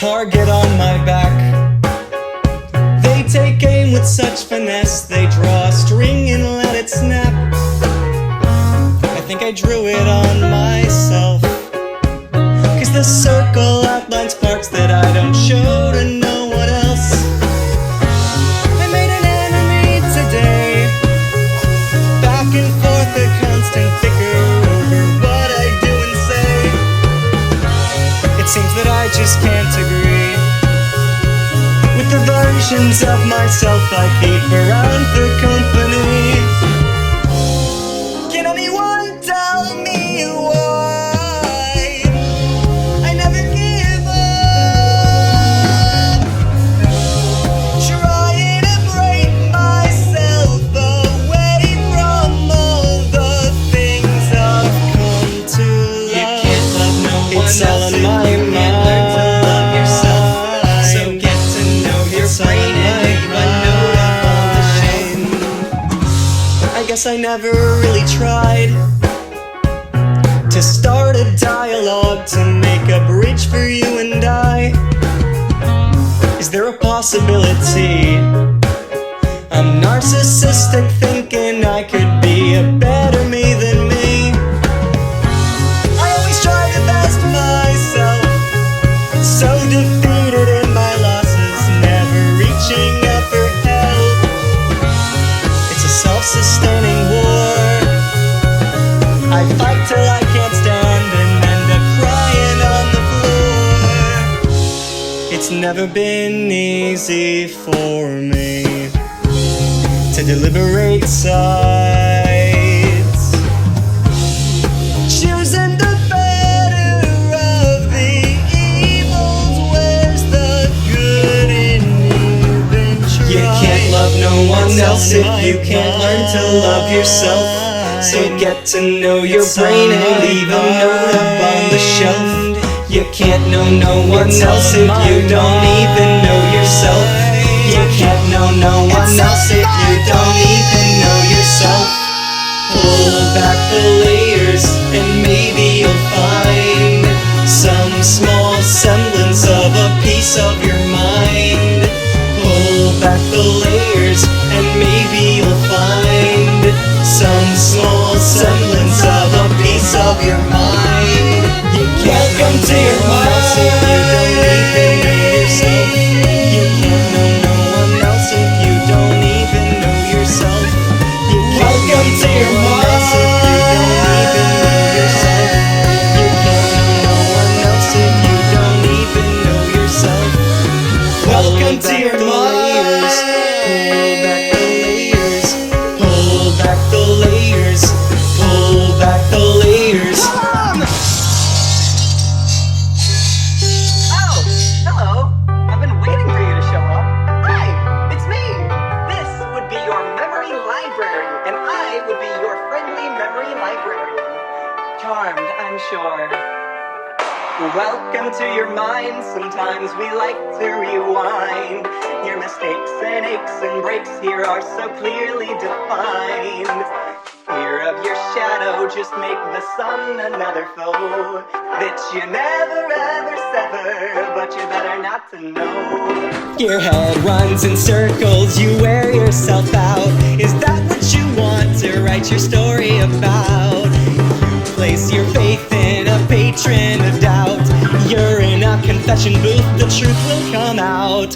target on my back. They take aim with such finesse, they draw a string and let it snap. I think I drew it on myself, 'cause the circle outlines parts that I don't show to no one else. I made an enemy today, back and forth a constant bicker over what I do and say. It seems that I just can't agree with the versions of myself I keep around for company. Can anyone tell me why I never give up? Trying to break myself away from all the things I've come to love. You can't love no one else if you can't learn to love yourself. So get to know your brain and leave a note up on the shelf. I guess I never really tried to start a dialogue to make a bridge for you and I. Is there a possibility I'm narcissistic, thinking I could be a better me than me? I always try to best myself, so defeated in my losses, never reaching out for help. It's a self-sustaining war. I fight till I can't stand and end up crying on the floor. It's never been easy for me to deliberate sides, choosing the better of the evils. Where's the good in you been tried? You can't love no one else if you can't learn to love yourself. So get to know your brain and leave a note up on the shelf. You can't know no one else if you don't even know yourself. You can't know no one else if you don't even know yourself. Pull back the layers and maybe you'll find some small semblance of a piece of your mind. Pull back the layers and maybe you'll find some small semblance of a piece of your mind. You can't come to your mind if you don't even know yourself. You can't know no one else if you don't even know yourself. You can't come to your mind if you don't even know yourself. You can't know no one else if you don't even know yourself. Welcome to your layers. Pull back the layers. Pull back the layers. Pull back the layers. Oh, hello. I've been waiting for you to show up. Hi, it's me. This would be your memory library, and I would be your friendly memory librarian. Charmed, I'm sure. Welcome to your mind. Sometimes we like to rewind. Your mistakes and aches and breaks here are so clearly defined. Fear of your shadow, just make the sun another foe that you never ever sever, but you better not to know. Your head runs in circles, you wear yourself out. Is that what you want to write your story about? You place your faith in a patron of doubt. You're in a confession booth, the truth will come out.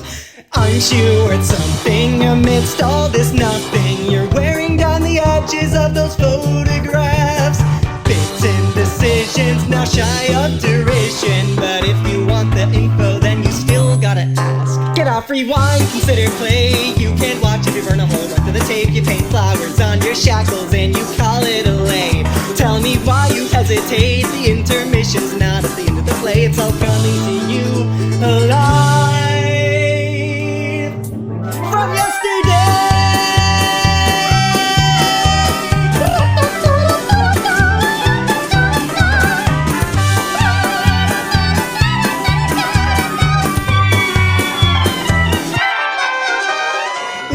Aren't you worth something amidst all this nothing? You're wearing down the edges of those photographs. Bits and decisions, now shy of derision. But if you want the info, then you still gotta ask. Get off, rewind, consider play. You can't watch if you burn a hole right through the tape. You paint flowers on your shackles and you call it a lay. Tell me why you hesitate. The intermission's not at the end of the play. It's all coming to you alive from yesterday.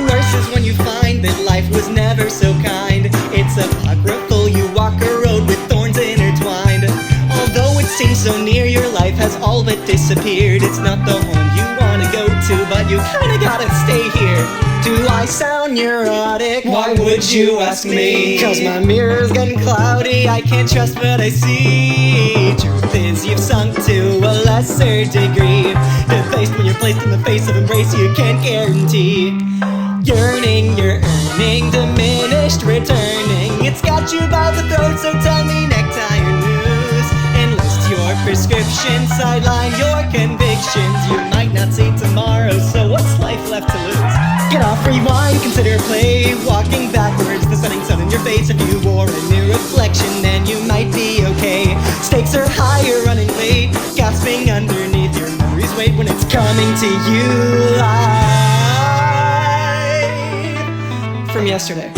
Worse is when you find that life was never so kind. It's apocryphal, you walk a road with thorns intertwined. Although it seems so near, your life life has all but disappeared. It's not the home you wanna go to, but you kinda gotta stay here. Do I sound neurotic? Why would you ask me? Cause my mirror's getting cloudy, I can't trust what I see. Truth is you've sunk to a lesser degree. Defaced when you're placed in the face of embrace you can't guarantee. Yearning, you're earning, diminished, returning. It's got you by the throat, so tell me necktie or news. Enlist your prescription, sideline your convictions. You might not see tomorrow, so what's life left to lose? Get off, rewind, consider play. Walking backwards, the setting sun in your face. If you wore a new reflection, then you might be okay. Stakes are higher, running late, gasping underneath your memory's weight when it's coming to you live from yesterday.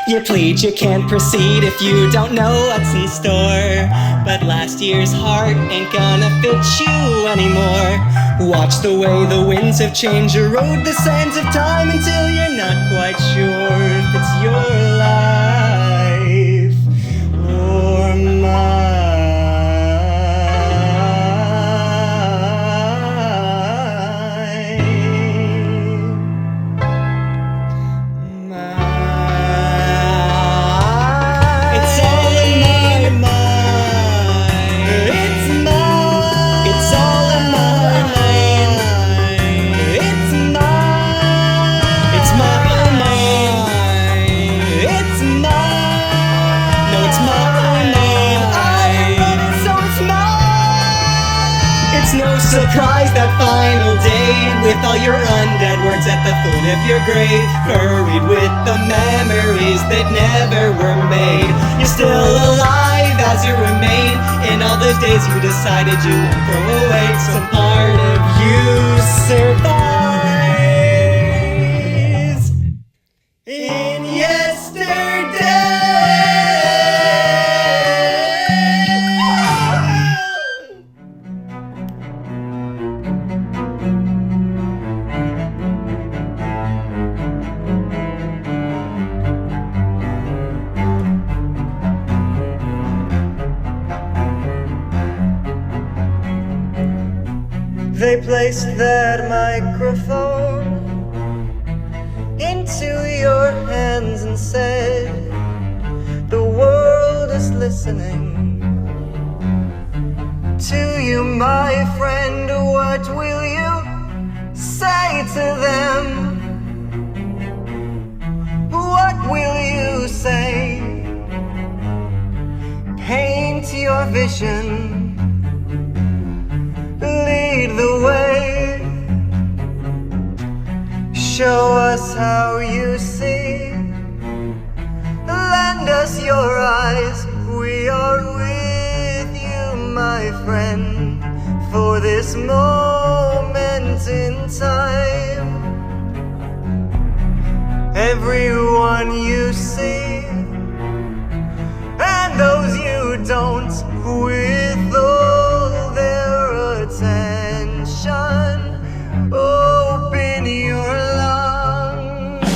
You plead you can't proceed if you don't know what's in store. But last year's heart ain't gonna fit you anymore. Watch the way the winds have changed, erode the sands of time until you're not quite sure if it's your life or mine. Surprise that final day with all your undead words at the foot of your grave, buried with the memories that never were made. You're still alive as you remain in all those days you decided you won't throw away. Some part of you survives in yesterday. They placed that microphone into your hands and said, the world is listening to you, my friend. What will you say to them? What will you say? Paint your vision, lead the way, show us how you see, lend us your eyes, we are with you, my friend, for this moment in time. Everyone you see, and those you don't, with all their attention, open your lungs.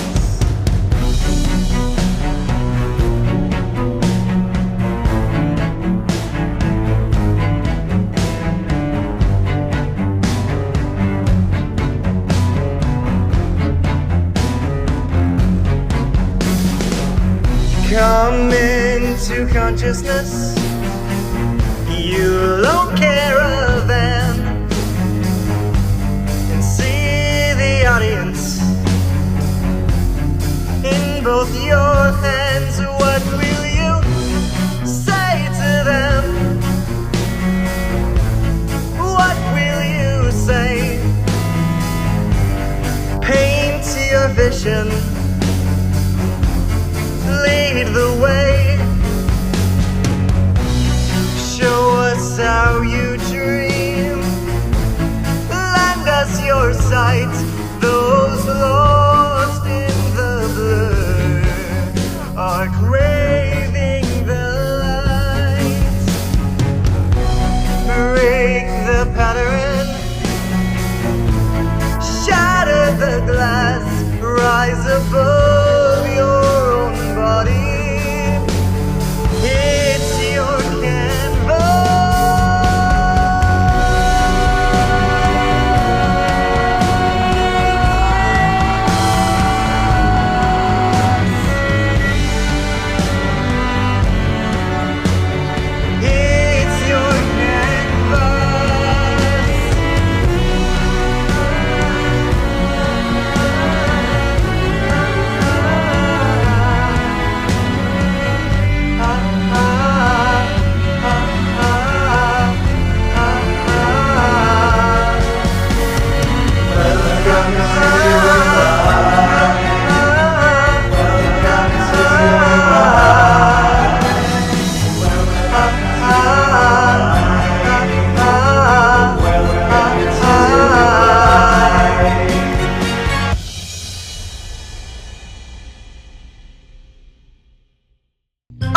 Come into consciousness, you lone caravan, and see the audience in both your hands. What will you say to them? What will you say? Paint your vision, lead the way, show us how you dream, your sight. Those lost in the blur are craving the light. Break the pattern, shatter the glass, rise above your own body. It's your canvas. It's your canvas.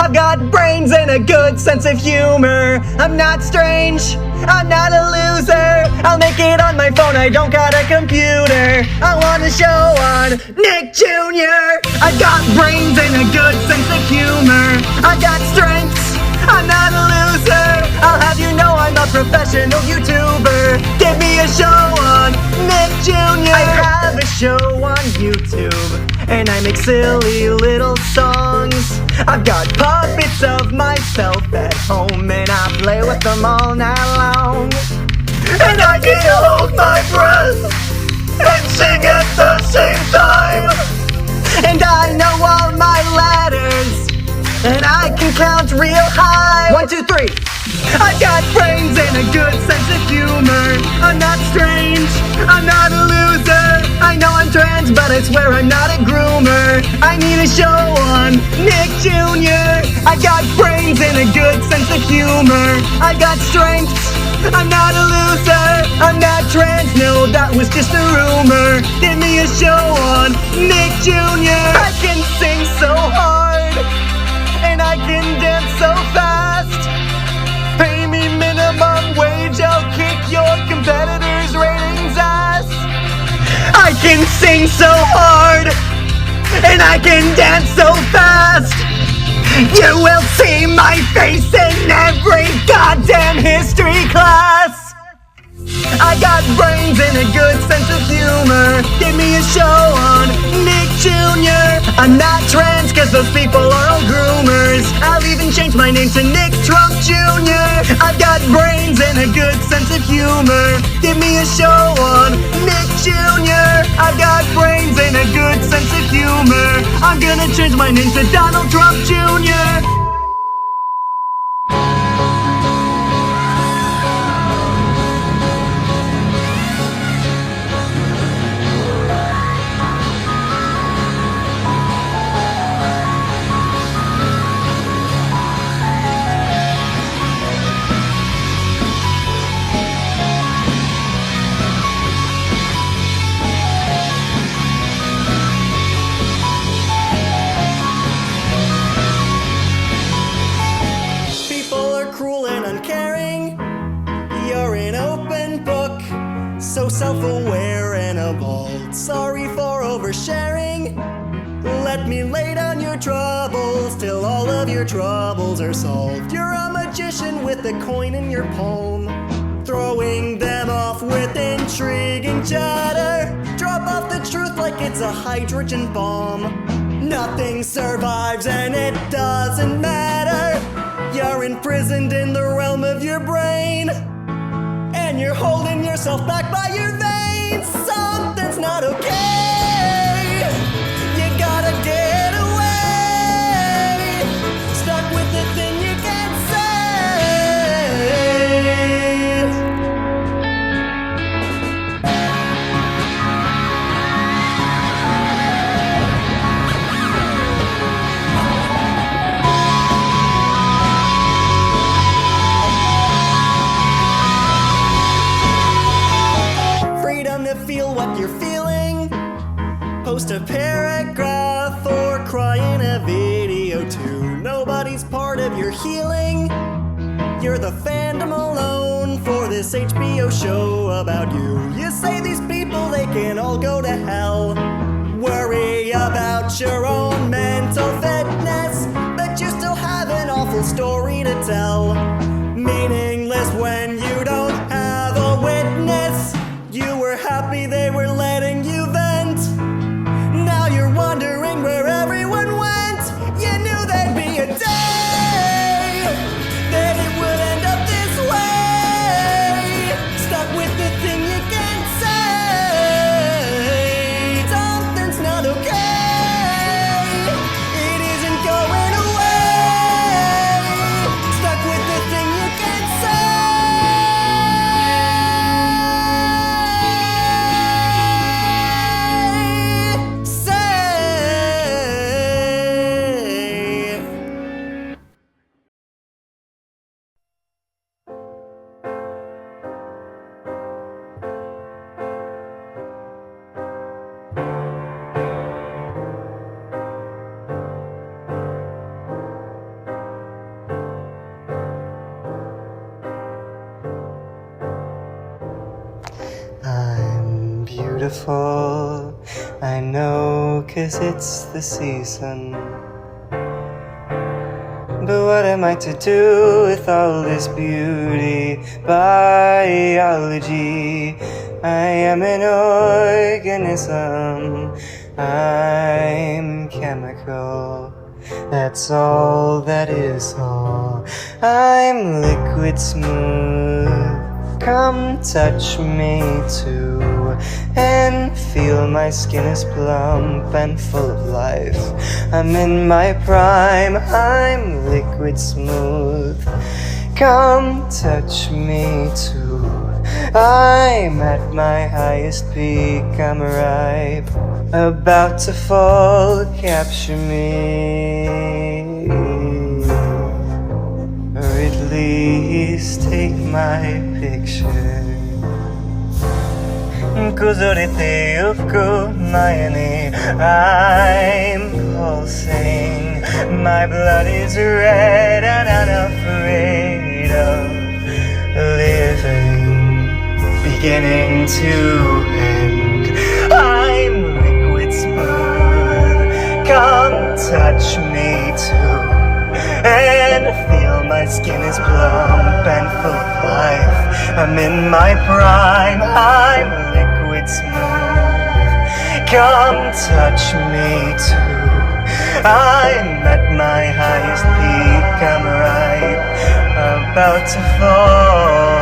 I've got brains and a good sense of humor. I'm not strange, I'm not a loser. I'll make it on my phone, I don't got a computer. I want a show on Nick Jr. I've got brains and a good sense of humor. I've got strengths, I'm not a loser. I'll have you know I'm a professional YouTuber. Give me a show on Nick Jr. I have a show on YouTube, and I make silly little songs. I've got puppets of myself at home, and I play with them all night long. And I can hold my breath and sing at the same time. And I know all my letters, and I can count real high. 1, 2, 3. I've got brains and a good sense of humor. I'm not strange, I'm not a loser. I know I'm trans, but I swear I'm not a groomer. I need a show on Nick Jr. I got brains and a good sense of humor. I got strengths, I'm not a loser. I'm not trans, no, that was just a rumor. Give me a show on Nick Jr. I can sing so hard, and I can dance so fast. Pay me minimum wage, I'll kick your competitors' ratings ass. I can sing so hard, and I can dance so fast. You will see my face in every goddamn history class. I got brains and a good sense of humor. Give me a show on Nick Jr. I'm not trans, cause those people are all groomers. I'll even change my name to Nick Trump Jr. I've got brains and a good sense of humor. Give me a show on Nick Jr. I've got brains and a good sense of humor. I'm gonna change my name to Donald Trump Jr. Self-aware and evolved. Sorry for oversharing. Let me lay down your troubles till all of your troubles are solved. You're a magician with a coin in your palm, throwing them off with intriguing chatter. Drop off the truth like it's a hydrogen bomb. Nothing survives and it doesn't matter. You're imprisoned in the realm of your brain, and you're holding yourself back by your veins. Something's not okay. You gotta get away. Stuck with the thing you can't you're feeling. Post a paragraph or cry in a video too. Nobody's part of your healing. You're the fandom alone for this HBO show about you. You say these people, they can all go to hell. Worry about your own mental fitness, but you still have an awful story to tell. Meaningless when you don't have a witness. You were happy they were letting you vent. Now you're wondering where everyone went. You knew there'd be a day that it would end up this way. Stuck with the thing you can't say. Something's not okay. It isn't going away. Stuck with the thing you can't say. I'm beautiful, I know, 'cause it's the season. But what am I to do with all this beauty? Biology, I am an organism. I'm chemical, that's all that is all. I'm liquid smooth, come touch me too, and feel my skin is plump and full of life. I'm in my prime, I'm liquid smooth, come touch me too. I'm at my highest peak, I'm ripe, about to fall, capture me. Or at least take my picture. 崩れてゆく前に I'm pulsing, my blood is red and unafraid of living, beginning to end. I'm liquid smooth, come touch me too, and feel my skin is plump and full of life. I'm in my prime, I'm liquid smooth, come touch me too. I'm at my highest peak, I'm right about to fall.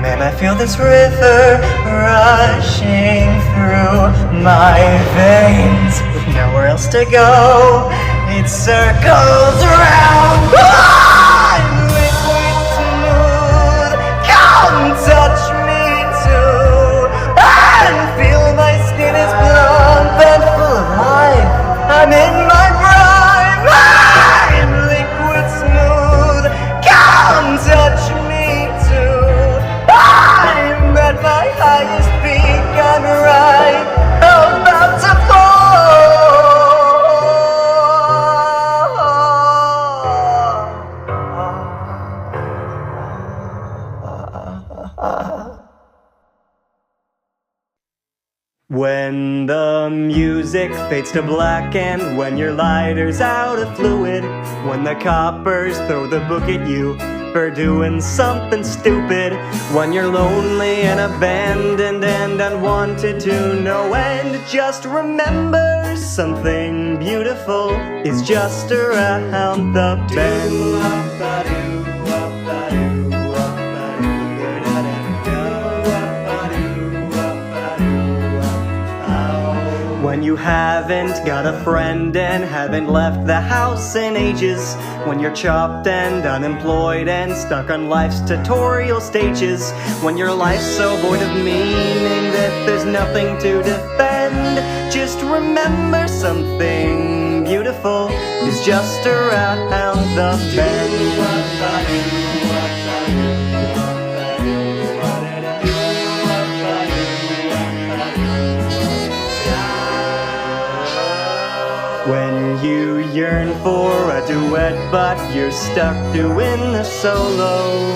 Man, I feel this river rushing through my veins. With nowhere else to go, it circles around. I'm liquid smooth, come touch me too, and feel my skin is plump and full of life. I'm in my prime, I'm liquid smooth, come touch me too. I'm at my highest peak, I'm right about to When the music fades to black and when your lighter's out of fluid, when the coppers throw the book at you for doing something stupid, when you're lonely and abandoned and unwanted to no end, just remember something beautiful is just around the bend. When you haven't got a friend and haven't left the house in ages, when you're chopped and unemployed and stuck on life's tutorial stages, when your life's so void of meaning that there's nothing to defend, just remember something beautiful is just around the bend. yearn for a duet, but you're stuck doing the solo.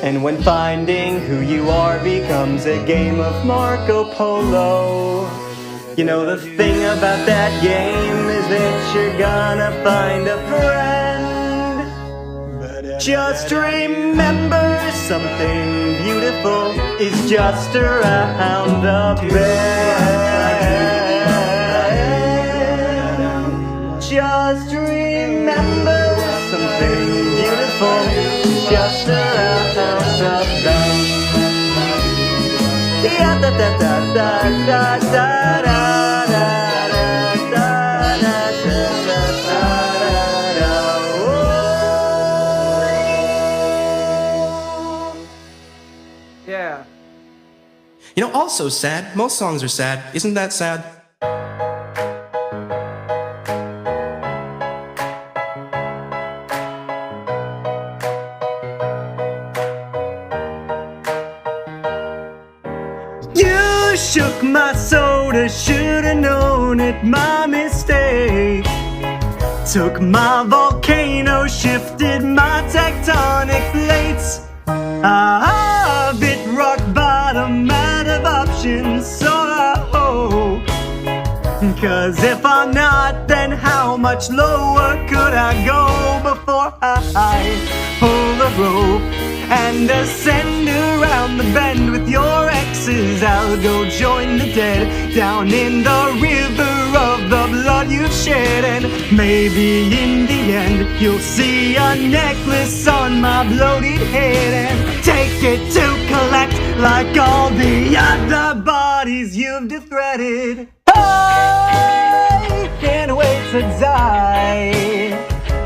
And when finding who you are becomes a game of Marco Polo. You know the thing about that game is that you're gonna find a friend. Just remember, something beautiful is just around the bend. Just remember, something beautiful is just around the bend. Yeah, da da da da da da da. Yeah. You know, also sad. Most songs are sad. Isn't that sad? You shook my soda, should've known it, my mistake. Took my volcano, shifted my tectonic plates. I've hit rock bottom, out of options, so I hope. 'Cause if I'm not, then how much lower could I go before I pull the rope and ascend around the bend with your exes? I'll go join the dead down in the river of the blood you've shed. And maybe in the end you'll see a necklace on my bloated head and take it to collect like all the other bodies you've defrauded. I can't wait to die.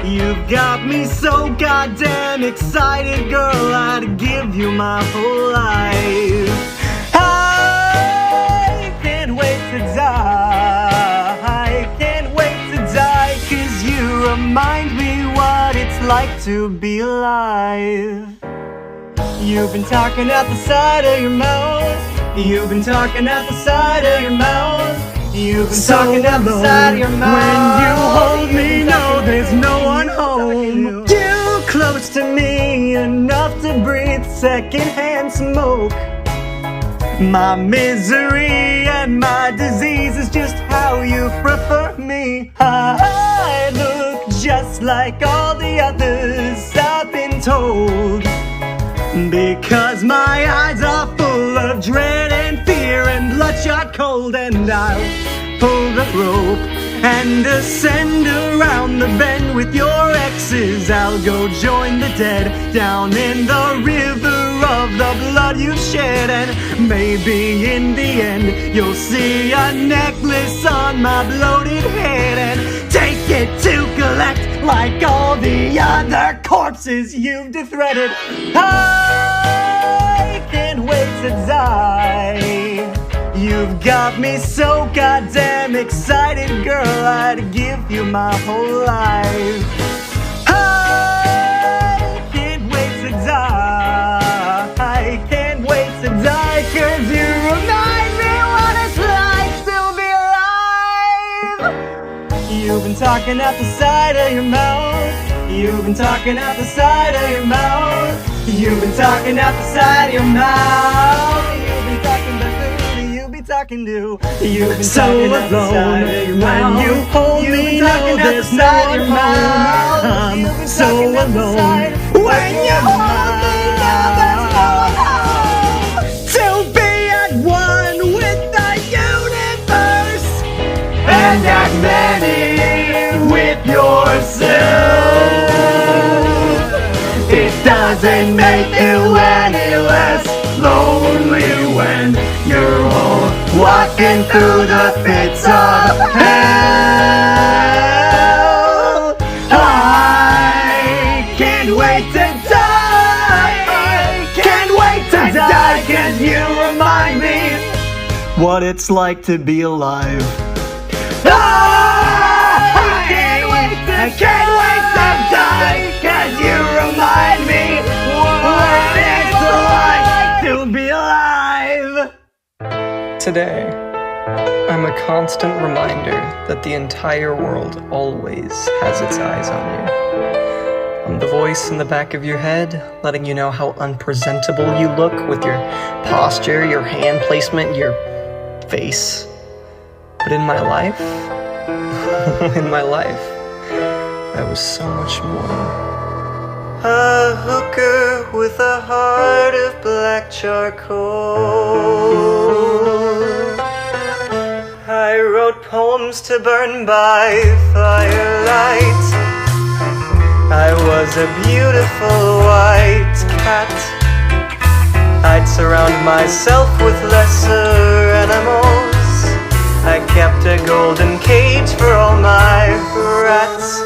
You've got me so goddamn excited, girl, I'd give you my whole life. I can't wait to die. I can't wait to die, 'cause you remind me what it's like to be alive. You've been talking out the side of your mouth. You've been talking out the side of your mouth. You've been talking out the side of your mouth. When you hold me, no, there's no one home. You close to me enough to breathe secondhand smoke. My misery and my disease is just how you prefer me. I look just like all the others, I've been told. Because my eyes are full of dread and fear and bloodshot cold. And I'll pull the rope and ascend around the bend with your exes. I'll go join the dead down in the river of the blood you've shed. And maybe in the end you'll see a necklace on my bloated head and take it to collect like all the other corpses you've defrauded. I can't wait to die. You've got me so goddamn excited, girl, I'd give you my whole life. I can't wait to die. I can't wait to die, 'cause you remind me what it's like to be alive. You've been talking out the side of your mouth. You've been talking out the side of your mouth. You've been talking out the side of your mouth. You've been talking about who you've been talking to. You've been so alone when you hold me. No, there's no one home. I'm so alone when you hold me. No, there's no one home. To be at one with the universe and as many with yourself. It doesn't make you any less lonely when you're all walking through the pits of hell. I can't wait to die. I can't wait to die, 'cause you remind me what it's like to be alive. I can't wait to die, 'cause you remind me what it's like to be alive. Today, I'm a constant reminder that the entire world always has its eyes on you. I'm the voice in the back of your head, letting you know how unpresentable you look with your posture, your hand placement, your face. But in my life, I was so much more. A hooker with a heart of black charcoal. I wrote poems to burn by firelight. I was a beautiful white cat. I'd surround myself with lesser animals. I kept a golden cage for all my rats.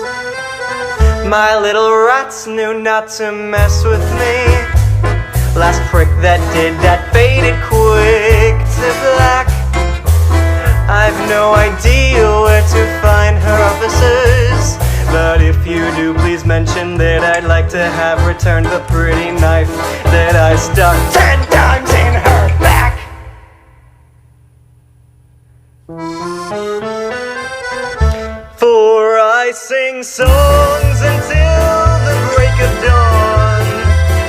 My little rats knew not to mess with me. Last prick that did that faded quick to black. I've no idea where to find her officers, but if you do, please mention that I'd like to have returned the pretty knife that I stuck 10 times in her back. For I sing songs until the break of dawn.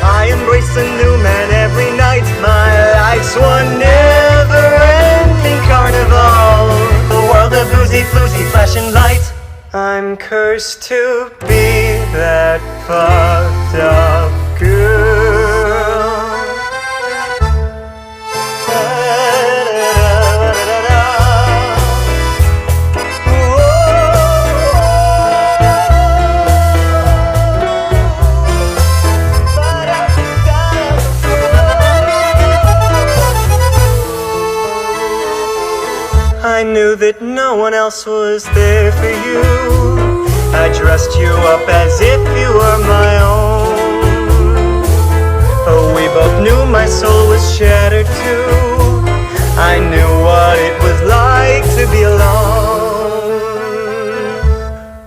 I embrace a new man every night. My life's one never-ending carnival. The world of boozy, floozy, flash and light. I'm cursed to be that fucked up girl. I knew that no one else was there for you. I dressed you up as if you were my own. Oh, we both knew my soul was shattered too. I knew what it was like to be alone.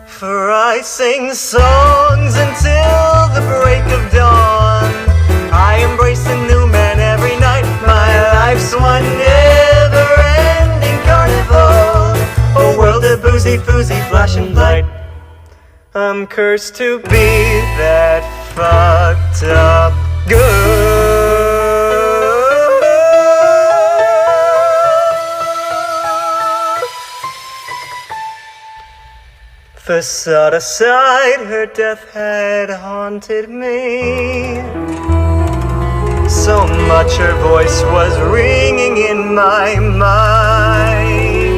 For I sing songs until the break of dawn. I embrace a new man every night. My life's one never-ending carnival. A world of boozy, foozy, flash and light. I'm cursed to be that fucked up girl. Facade aside, her death had haunted me. So much her voice was ringing in my mind.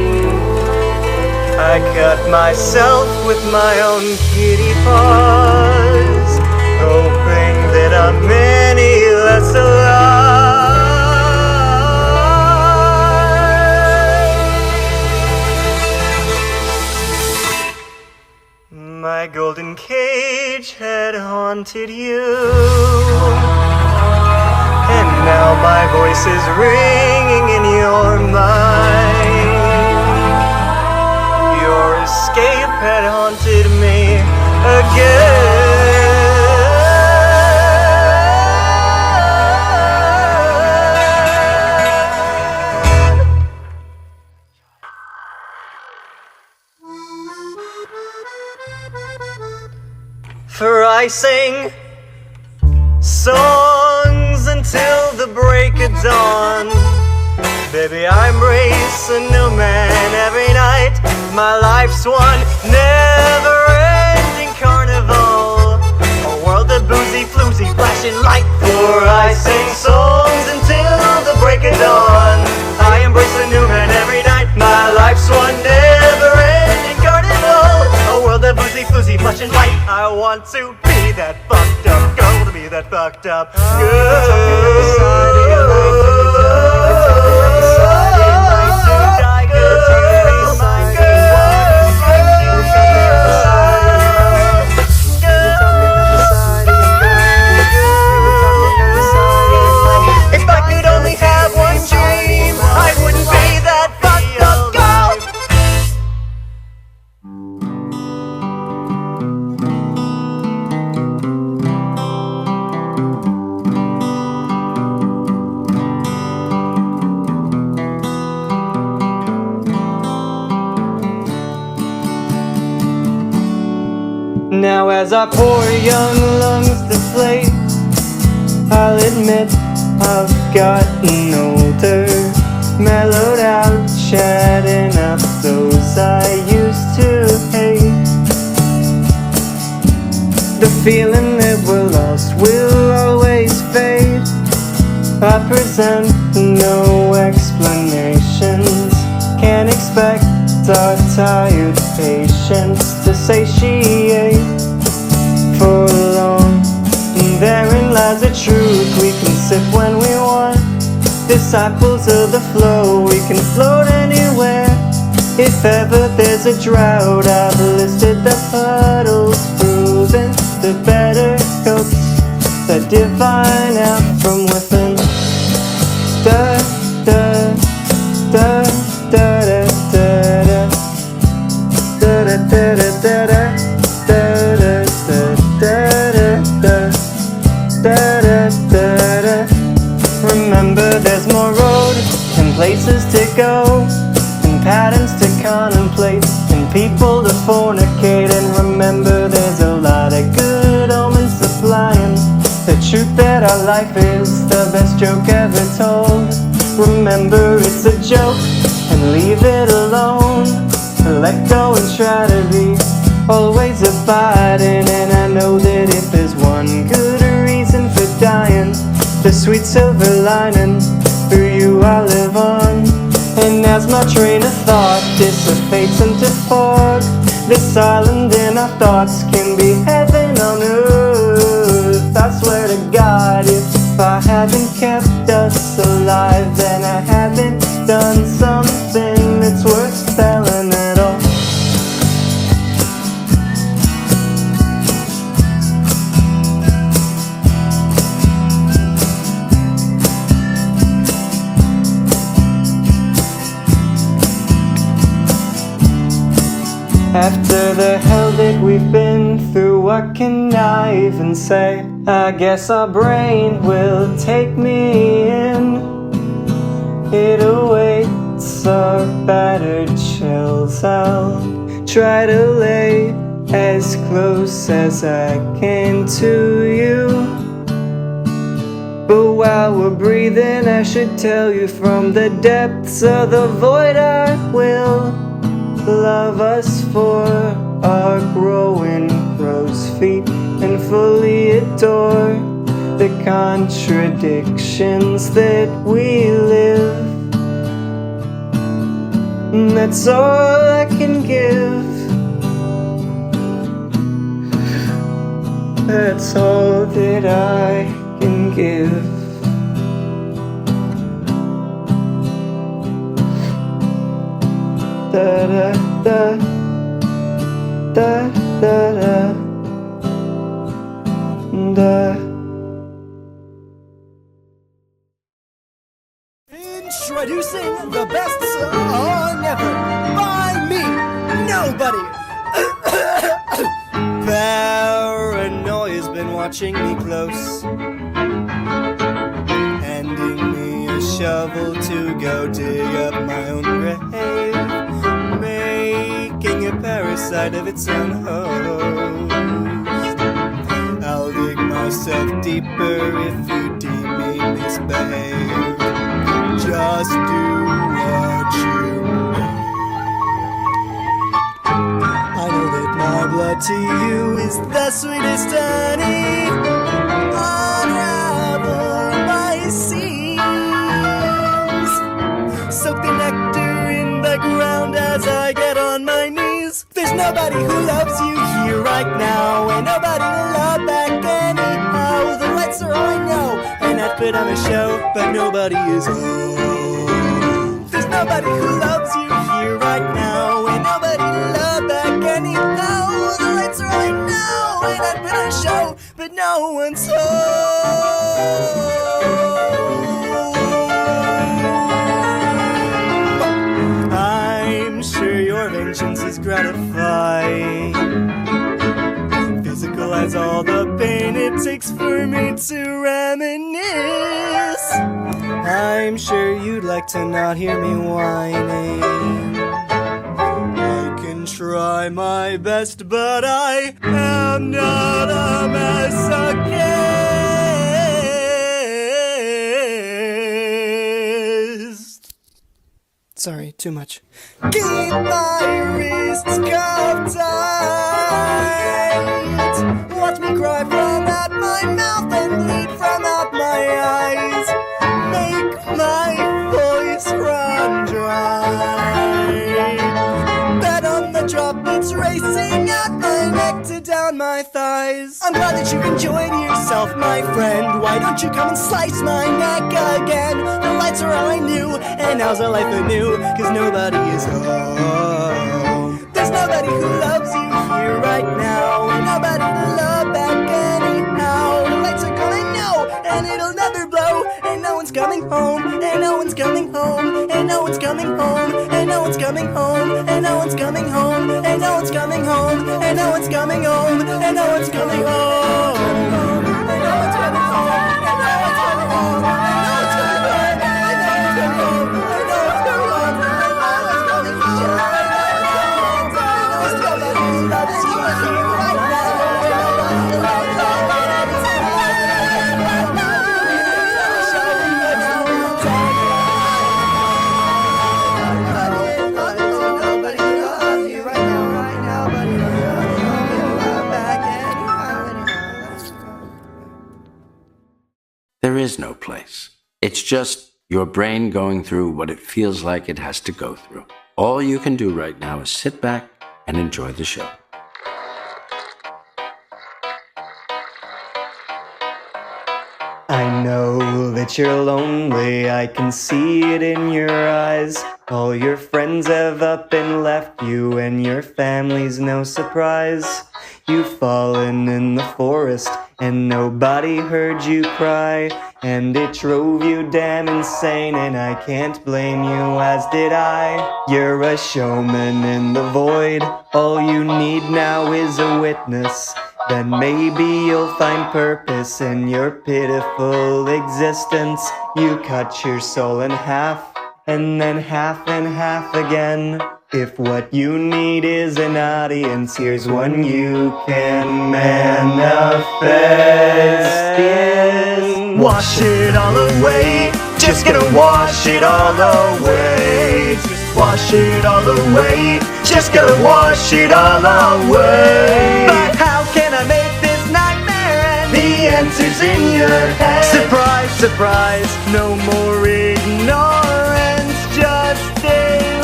I cut myself with my own kitty paws, hoping that I'm any less alive. My golden cage had haunted you, and now my voice is ringing in your mind. Your escape had haunted me again. For I sing songs until the break of dawn. Baby, I embrace a new man every night. My life's one never-ending carnival. A world of boozy, floozy, flashing light. For I sing songs until the break of dawn. I embrace a new man every night. My life's one never-ending carnival. A world of boozy, floozy, flashing light. I want to be that fucked up girl, to be that fucked up girl. If I could only have one dream, I wouldn't be that fucked up girl. Now as our poor young lungs deflate, I'll admit I've gotten older, mellowed out, shedding up those I used to hate. The feeling that we're lost will always fade. I present no explanations, can't expect our tired patience to satiate for long. Therein lies a truth we can sip when we want. Disciples of the flow, we can float anywhere. If ever there's a drought, I've listed the puddles, proven the better coats that divine out from within. Da da da da da da da da da da da da da da. Remember there's more road and places to go, and patterns to contemplate, and people to fornicate. And remember there's a lot of good omens supplying the truth that our life is the best joke ever told. Remember it's a joke and leave it alone. Let go and try to be always abiding. And I know that if there's one good reason for dying, the sweet silver lining, through you I live on. And as my train of thought dissipates into fog, this island in our thoughts can be heaven on earth. I swear to God, if I haven't kept us alive, then I haven't done something that's worth telling at all. After the hell that we've been through, what can I even say? I guess our brain will take me in. It awaits our battered shells. I'll try to lay as close as I can to you. But while we're breathing, I should tell you from the depths of the void I will love us for our growing crow's feet, and fully adore the contradictions that we live. And that's all I can give. That's all that I can give. Da da da da da da da. Introducing the best song ever by me, nobody. Paranoia's been watching me close, handing me a shovel to go dig up my own grave, making a parasite of its own host. I'll dig myself deeper if you deem me misbehaved. Just do what you need. I know that my blood to you is the sweetest honey. Unravel my seams. Soak the nectar in the ground as I get on my knees. There's nobody who loves you here right now, and nobody to love back anyhow. The lights are on, I know, and I'd put on a show, but nobody is home. There's nobody who loves you here right now, and nobody to love back anyhow. The lights are on, I know, and I'd put on a show, but no one's home. I'm sure your vengeance is gratifying. Physical as all the pain it takes for me to reminisce. I'm sure you'd like to not hear me whining. I can try try my best, but I am not a masochist. Sorry, too much. Keep my wrists cuffed tight. Watch me cry from out my mouth and bleed from out my eyes. Make my voice run dry. Bet on the drop, it's racing out my neck to down my thighs. I'm glad that you enjoyed yourself, my friend. Why don't you come and slice my neck again? The lights are all I knew, and now's a life anew, 'cause nobody is home. There's nobody who loves you here right now, and nobody to love back anyhow. The lights are gonna know, and it'll never blow, and no one's coming home, and no one's coming home, and no one's coming home, and no one's coming home, and no one's coming home, and no one's coming home, and no one's coming home, and no one's coming home, and no one's coming home, and no one's coming home, and no one's coming home, and no one's coming home, and no one's coming home, and no one's coming home, and no one's coming home, There is no place. It's just your brain going through what it feels like it has to go through. All you can do right now is sit back and enjoy the show. I know that you're lonely, I can see it in your eyes. All your friends have up and left you, and your family's no surprise. You've fallen in the forest, and nobody heard you cry. And it drove you damn insane, and I can't blame you, as did I. You're a showman in the void, all you need now is a witness. Then maybe you'll find purpose in your pitiful existence. You cut your soul in half, and then half and half again. If what you need is an audience, here's one you can manifest in. Wash it all away, just gonna wash it all away. Just wash it all away, just gonna wash it all away. But how can I make this nightmare end? The answer's in your head. Surprise, surprise, no more ignorance, just illusion.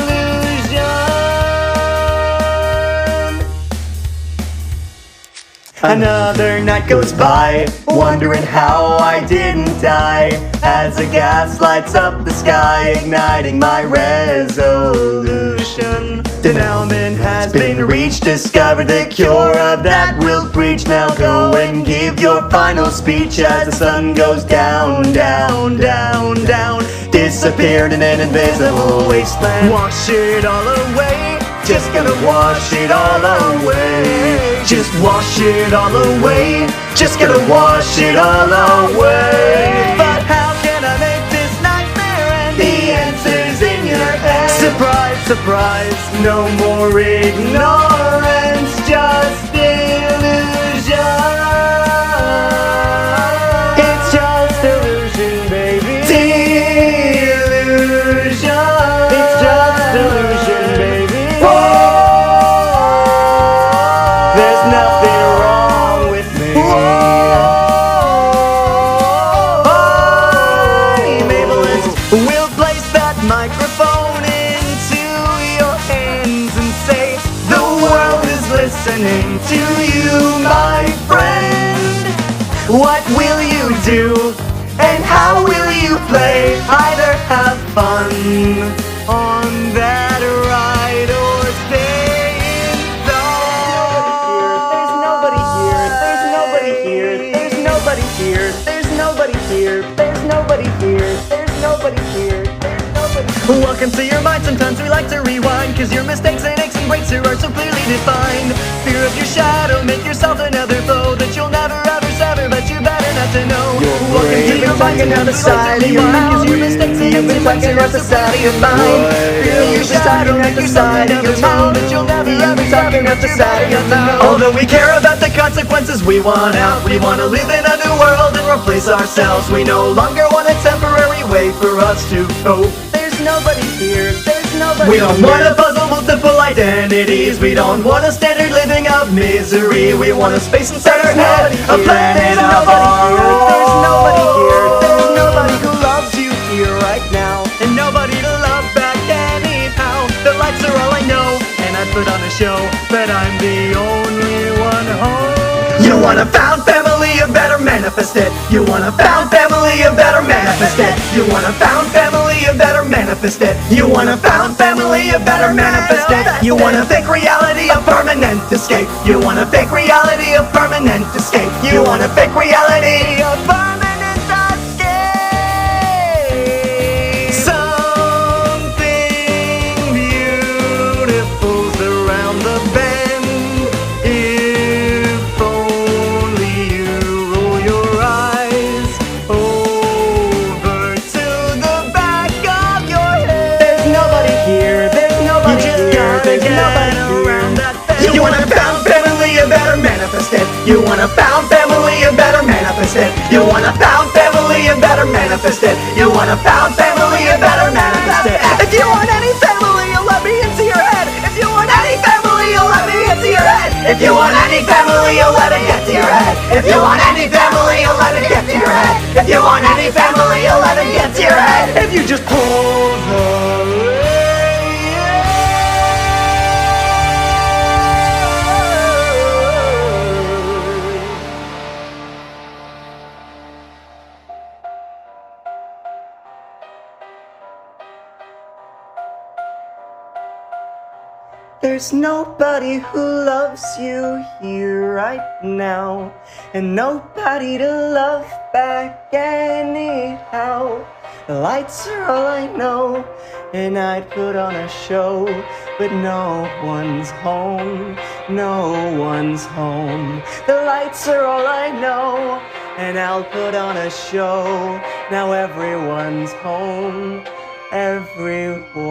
Another night goes by, wondering how I didn't die, as a gas lights up the sky, igniting my resolution. Denouement has been reached, discover the cure of that we'll preach. Now go and give your final speech as the sun goes down, down, down, down. Disappeared in an invisible wasteland. Wash it all away, just gonna wash it all away. Just wash it all away, just gonna wash it all away. But how can I make this nightmare end? The answer's in your head. Surprise, surprise, no more ignorance, just illusion. It's just illusion, baby. Delusion. It's just illusion, baby. Whoa. There's nothing wrong with me. I'm ableist. We'll place that microphone into your hands and say, the world is listening to you, my friend. What will you do? And how will you play? Either have fun on that ride or stay inside. There's nobody here. There's nobody here. There's nobody here. There's nobody here. There's nobody here. There's nobody here. There's nobody here. Welcome to your mind. Sometimes we like to rewind, 'cause your mistakes and aches and breaks here are so clearly defined. Fear of your shadow, make yourself another foe that you'll never ever sever, but you better not to know. Welcome to your mind. Sometimes we like to rewind, 'cause your mistakes and aches and breaks here are so clearly defined. Fear of your shadow, talking at the side of your mouth, but you'll never ever talking at the side of your mouth. Although we care about the consequences, we want out. We want to live in a new world and replace ourselves. We no longer want a temporary way for us to cope. There's nobody here, there's nobody We don't here. want to puzzle multiple identities. We don't want a standard living of misery. We want a space inside our head, a planet of our own. There's nobody here, there's nobody who loves you here right now, And nobody to love back anyhow. The lights are all I know, and I put on a show, but I'm the only one home. You want a found family, you better manifest it. You want a found family, you better manifest it. You want a found family, you better manifest it. You want a found family, you better manifest it. You want a fake reality of permanent escape. You want a fake reality of permanent escape. You want a fake reality of permanent escape. Something beautiful's around the bend. If only you roll your eyes over to the back of your head. there's nobody here, there's nobody You just here, gotta there's get nobody around here. that bend. You want a found family, you better manifest it. You want a found family, you better manifest it. You want a found family, you better manifest it. You want a found family, you better manifest it. If you want any family, you'll let me into your head. If you want any family, you'll let me into your head. If you want any family, you'll let it get to your head. If you want any family, you'll let it get to your head. If you want any family, you'll let it get to your head. If you just pull the There's nobody who loves you here right now, and nobody to love back anyhow. The lights are all I know, and I'd put on a show, but no one's home, no one's home. The lights are all I know, and I'll put on a show. Now everyone's home, everyone's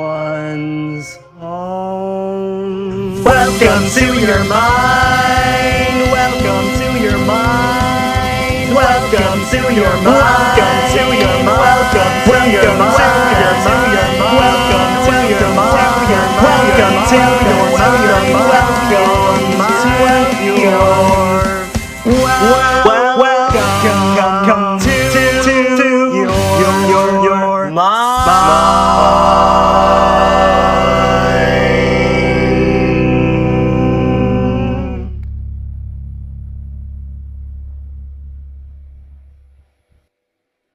home. Welcome to your mind. Welcome to your mind. Welcome to your mind. Welcome to your mind. Welcome to your mind. Welcome to your mind. Welcome to your mind. Welcome to your mind.